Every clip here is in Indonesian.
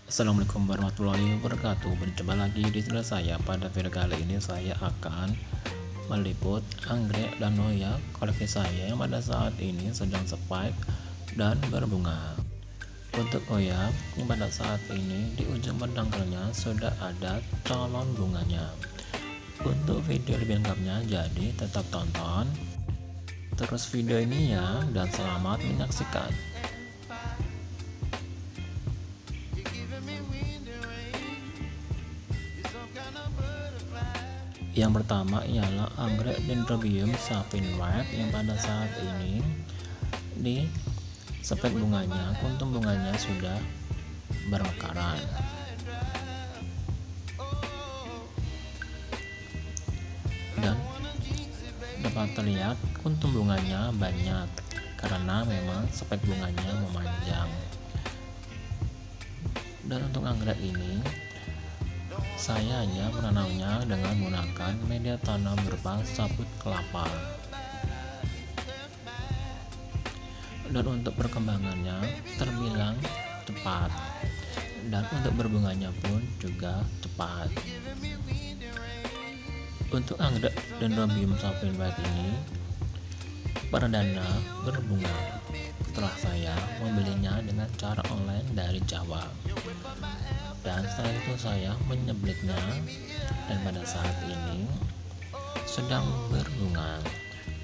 Assalamualaikum warahmatullahi wabarakatuh. Berjumpa lagi di channel saya. Pada video kali ini saya akan meliput anggrek dan hoya koleksi saya yang pada saat ini sedang spike dan berbunga. Untuk hoya yang pada saat ini di ujung pedangkalnya sudah ada calon bunganya. Untuk video lebih lengkapnya, jadi tetap tonton terus video ini ya, dan selamat menyaksikan. Yang pertama ialah anggrek Dendrobium Sapphire White yang pada saat ini di spek bunganya, kuntum bunganya sudah bermekaran. Dan dapat terlihat kuntum bunganya banyak karena memang spek bunganya memanjang. Dan untuk anggrek ini saya hanya menanamnya dengan menggunakan media tanam berupa sabut kelapa. Dan untuk perkembangannya terbilang cepat, dan untuk berbunganya pun juga cepat. Untuk anggrek Dendrobium Sapphire White ini perdana berbunga setelah saya membelinya dengan cara online dari Jawa. Dan setelah itu saya menyebelitnya, dan pada saat ini sedang berbunga.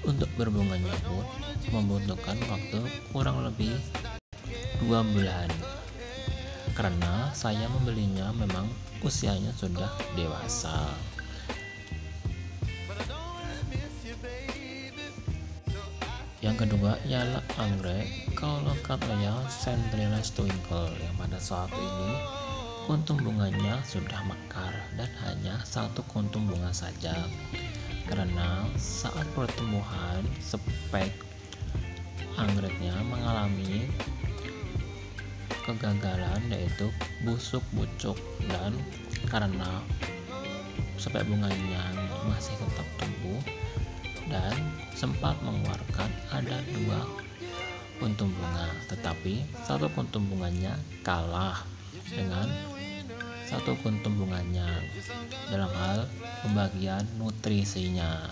Untuk berbunganya pun membutuhkan waktu kurang lebih 2 bulan karena saya membelinya memang usianya sudah dewasa. Yang kedua ialah anggrek Colocasia Centrella Twinkle yang pada saat ini kuntum bunganya sudah mekar dan hanya satu kuntum bunga saja, karena saat pertumbuhan spek anggreknya mengalami kegagalan, yaitu busuk bucuk, dan karena spek bunganya masih tetap tumbuh dan sempat mengeluarkan ada 2 kuntum bunga, tetapi satu kuntum bunganya kalah dengan satu kuntum bunganya dalam hal pembagian nutrisinya.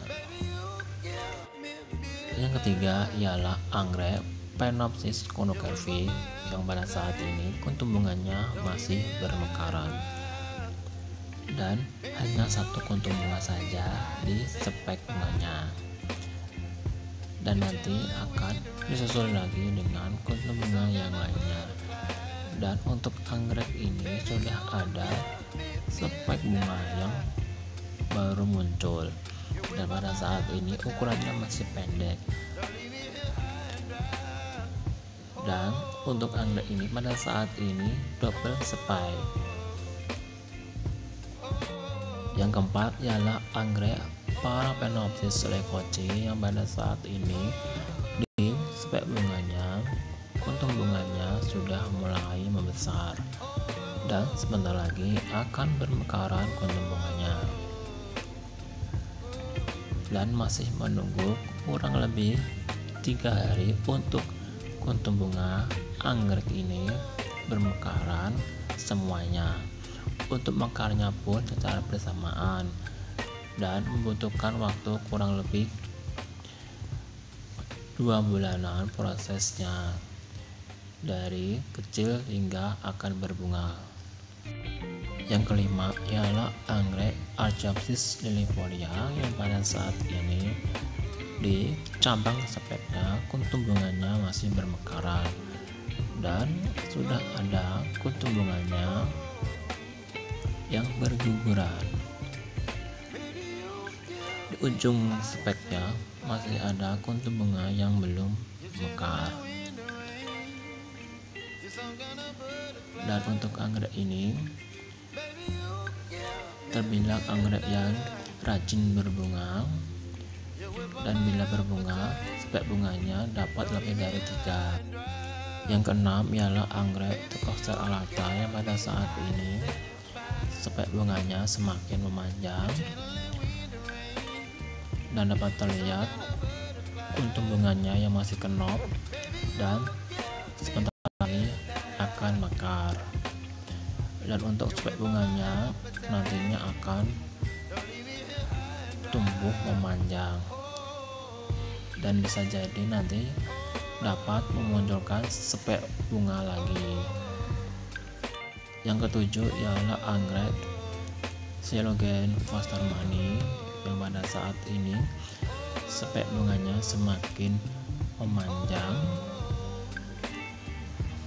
Yang ketiga ialah anggrek Phenopsis Conocavea yang pada saat ini kuntum bunganya masih bermekaran dan hanya satu kuntum bunga saja di spek bunganya, dan nanti akan disusul lagi dengan kuntum bunga yang lainnya. Dan untuk anggrek ini sudah ada spek bunga yang baru muncul, dan pada saat ini ukurannya masih pendek. Dan untuk anggrek ini pada saat ini double spike. Yang keempat ialah anggrek Paraphenopsis leucochae yang pada saat ini di spek bunganya, kuntum bunganya sudah mulai membesar dan sebentar lagi akan bermekaran kuntum bunganya, dan masih menunggu kurang lebih 3 hari untuk kuntum bunga anggrek ini bermekaran semuanya. Untuk mekarnya pun secara bersamaan dan membutuhkan waktu kurang lebih 2 bulanan prosesnya dari kecil hingga akan berbunga. Yang kelima ialah anggrek Archapsis lilifolia yang pada saat ini di cabang speknya kuntum bunganya masih bermekaran dan sudah ada kuntum bunganya yang berguguran. Di ujung speknya masih ada kuntum bunga yang belum mekar. Dan untuk anggrek ini terbilang anggrek yang rajin berbunga, dan bila berbunga spek bunganya dapat lebih dari 3. Yang keenam ialah anggrek Tecopsida alata yang pada saat ini spek bunganya semakin memanjang dan dapat terlihat kuntum bunganya yang masih kenop dan sebentar lagi akan mekar. Dan untuk spek bunganya nantinya akan tumbuh memanjang dan bisa jadi nanti dapat memunculkan spek bunga lagi. Yang ketujuh ialah anggrek Coelogen forstermanni yang pada saat ini spek bunganya semakin memanjang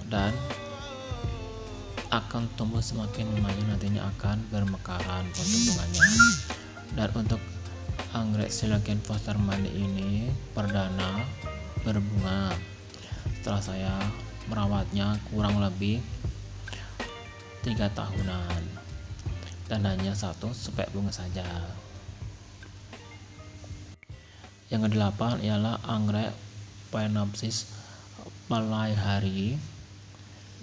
dan akan tumbuh semakin memanjang, nantinya akan bermekaran untuk bunganya. Dan untuk anggrek Coelogen forstermanni ini perdana berbunga setelah saya merawatnya kurang lebih 3 tahunan dan hanya satu spek bunga saja. Yang kedelapan ialah anggrek Phalaenopsis malaihari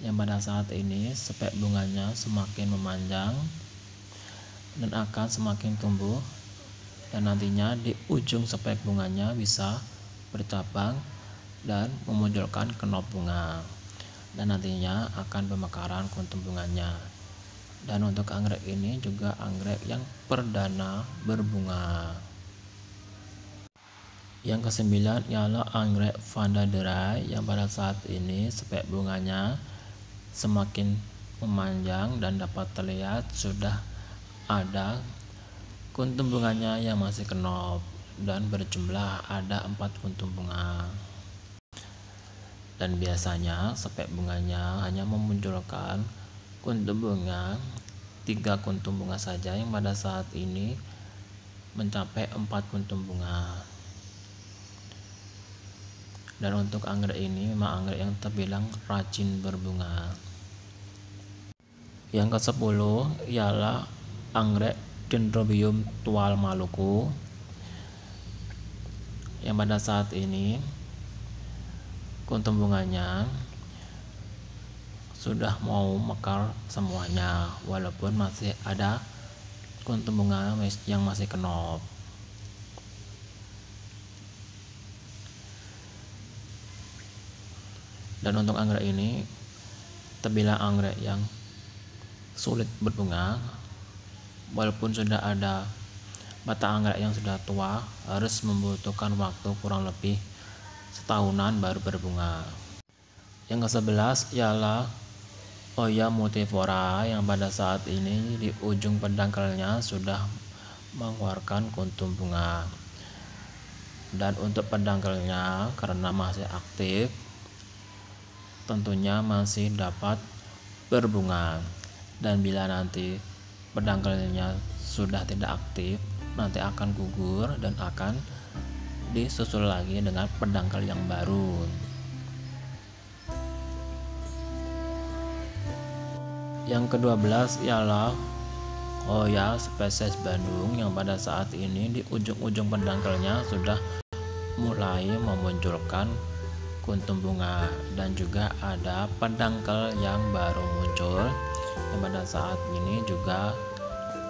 yang pada saat ini spek bunganya semakin memanjang dan akan semakin tumbuh, dan nantinya di ujung spek bunganya bisa bercabang dan memunculkan kenop bunga, dan nantinya akan bermekaran kuntum bunganya. Dan untuk anggrek ini juga anggrek yang perdana berbunga. Yang kesembilan ialah anggrek Vanda Derai yang pada saat ini spek bunganya semakin memanjang dan dapat terlihat sudah ada kuntum bunganya yang masih kenop dan berjumlah ada 4 kuntum bunga. Dan biasanya spek bunganya hanya memunculkan kuntum bunga 3 kuntum bunga saja, yang pada saat ini mencapai 4 kuntum bunga. Dan untuk anggrek ini memang anggrek yang terbilang rajin berbunga. Yang ke-10 ialah anggrek Dendrobium tual Maluku yang pada saat ini kuntum bunganya sudah mau mekar semuanya, walaupun masih ada kuntum bunga yang masih kenop. Dan untuk anggrek ini terbilang anggrek yang sulit berbunga, walaupun sudah ada batang anggrek yang sudah tua, harus membutuhkan waktu kurang lebih setahunan baru berbunga. Yang ke-11 ialah Oya multiflora yang pada saat ini di ujung pedangkalnya sudah mengeluarkan kuntum bunga. Dan untuk pedangkalnya karena masih aktif, tentunya masih dapat berbunga. Dan bila nanti pedangkalnya sudah tidak aktif, nanti akan gugur dan akan disusul lagi dengan pedangkal yang baru. Yang ke-12 ialah Oya spesies Bandung yang pada saat ini di ujung-ujung pedangkalnya sudah mulai memunculkan kuntum bunga, dan juga ada pedangkal yang baru muncul yang pada saat ini juga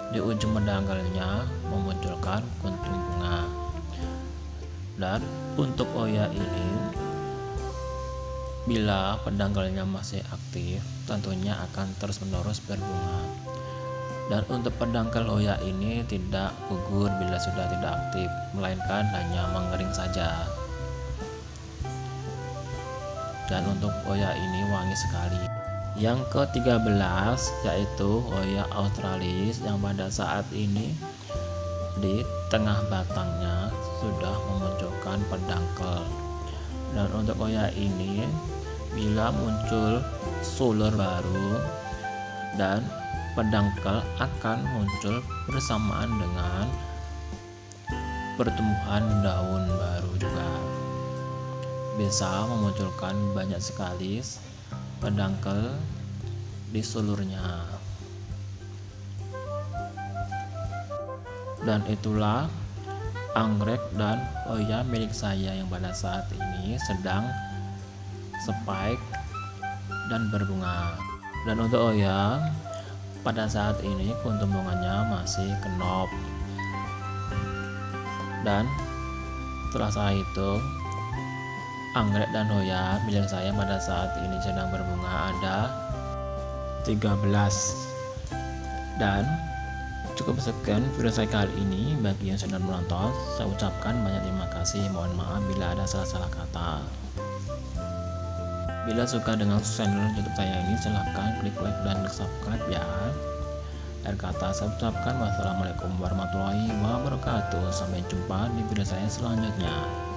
di ujung pedangkalnya memunculkan kuntum bunga. Dan untuk Oya ini bila pedangkalnya masih aktif tentunya akan terus-menerus berbunga. Dan untuk pedangkal Oya ini tidak gugur bila sudah tidak aktif, melainkan hanya mengering saja. Dan untuk Oya ini wangi sekali. Yang ke-13 yaitu Oya australis yang pada saat ini di tengah batangnya sudah memunculkan pedangkal. Dan untuk Oya ini bila muncul sulur baru dan pedangkal akan muncul bersamaan dengan pertumbuhan daun baru juga, bisa memunculkan banyak sekali pedangkal di sulurnya. Dan itulah anggrek dan Oya milik saya yang pada saat ini sedang spike dan berbunga. Dan untuk Oya pada saat ini kuntum bunganya masih kenop. Dan setelah saya hitung, anggrek dan Oya milik saya pada saat ini sedang berbunga ada 13 Dan cukup sekian video saya kali ini. Bagi yang sudah menonton, saya ucapkan banyak terima kasih. Mohon maaf bila ada salah-salah kata. Bila suka dengan channel YouTube saya ini, silahkan klik like dan subscribe ya. Dan kata saya ucapkan wassalamualaikum warahmatullahi wabarakatuh. Sampai jumpa di video saya selanjutnya.